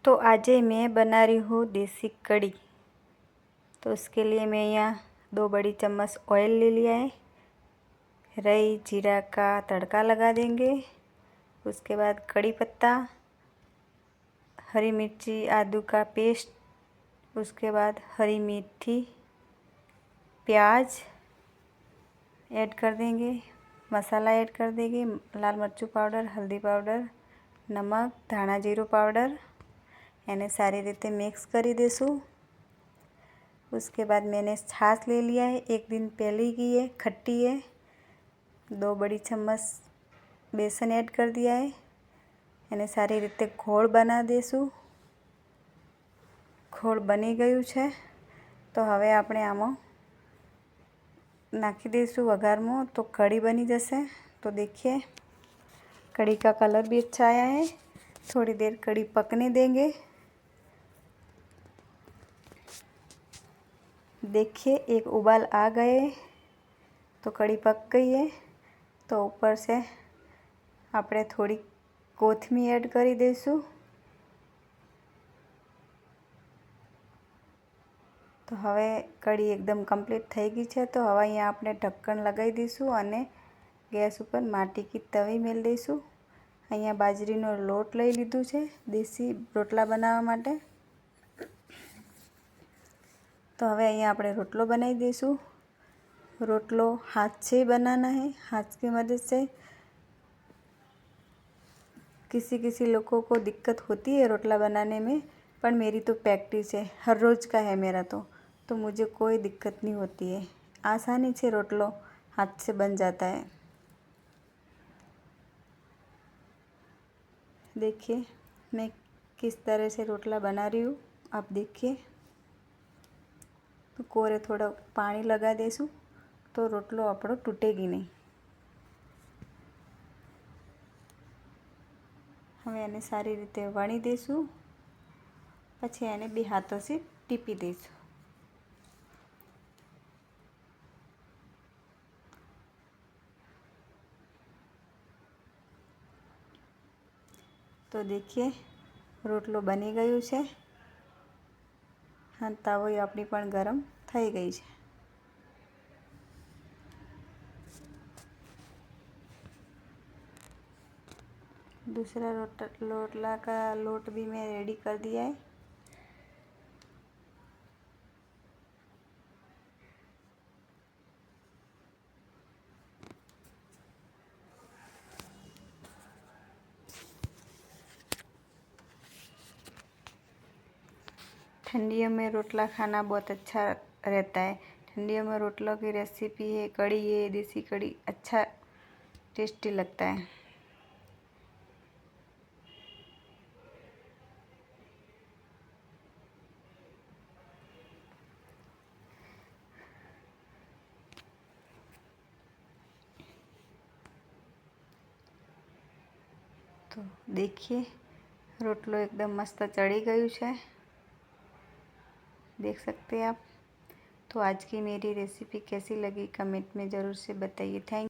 तो आज मैं बना रही हूँ देसी कड़ी। तो उसके लिए मैं यहाँ 2 बड़ी चम्मच ऑयल ले लिया है। राई जीरा का तड़का लगा देंगे। उसके बाद कड़ी पत्ता, हरी मिर्ची, आदू का पेस्ट, उसके बाद हरी मेथी, प्याज ऐड कर देंगे। मसाला ऐड कर देंगे, लाल मरचू पाउडर, हल्दी पाउडर, नमक, धाणा जीरो पाउडर। એને સારી રીતે મિક્સ કરી દેશું। उसके बाद मैंने छाछ ले लिया है, 1 दिन पहले की है, खट्टी है। 2 बड़ी चम्मच बेसन ऐड कर दिया है। એને સારી રીતે ઘોળ બના દેશું। ઘોળ બની ગયું છે તો હવે આપણે આમાં નાખી દઈશું વઘારમાં, तो कड़ी बनी जैसे। तो देखिए कड़ी का कलर भी अच्छा आया है। थोड़ी देर कड़ी पकने देंगे। देखिए एक उबाल आ गए तो कड़ी पक गई है। तो ऊपर से આપણે થોડી કોથમીર એડ કરી દઈશું। તો હવે કડી એકદમ કમ્પ્લીટ થઈ ગઈ છે। તો હવે અહીંયા આપણે ઢક્કણ લગાવી દઈશું અને ગેસ ઉપર માટી કી તવી મેળ દઈશું। અહીંયા બાજરીનો લોટ લઈ લીધું છે દેશી રોટલા બનાવવા માટે। तो हमें यहाँ આપણે रोटलो बनाई देसूँ। रोटलो हाथ से बनाना है, हाथ की मदद से। किसी लोगों को दिक्कत होती है रोटला बनाने में, पर मेरी तो प्रैक्टिस है, हर रोज़ का है मेरा। तो मुझे कोई दिक्कत नहीं होती है, आसानी से रोटलो हाथ से बन जाता है। देखिए मैं किस तरह से रोटला बना रही हूँ, आप देखिए। तो कोरे थोड़ा पानी लगा देसूँ तो रोटलो आपणो तूटेगी नहीं। हमें એને સારી રીતે વણી દઈશું, પછી એને 2 હાથોથી ટીપી દઈશું। तो देखिए રોટલો બની ગયું છે। હા, તાવો આપણી પણ ગરમ થઈ ગઈ છે। दूसरा रोटला का लोट भी मैं रेडी कर दिया है। ठंडियों में रोटला खाना बहुत अच्छा रहता है। ठंडियों में रोटलों की रेसिपी है, कड़ी है, देसी कड़ी, अच्छा टेस्टी लगता है। तो देखिए रोटलो एकदम मस्त चढ़ी गયું છે, देख सकते हैं आप। तो आज की मेरी रेसिपी कैसी लगी कमेंट में ज़रूर से बताइए। थैंक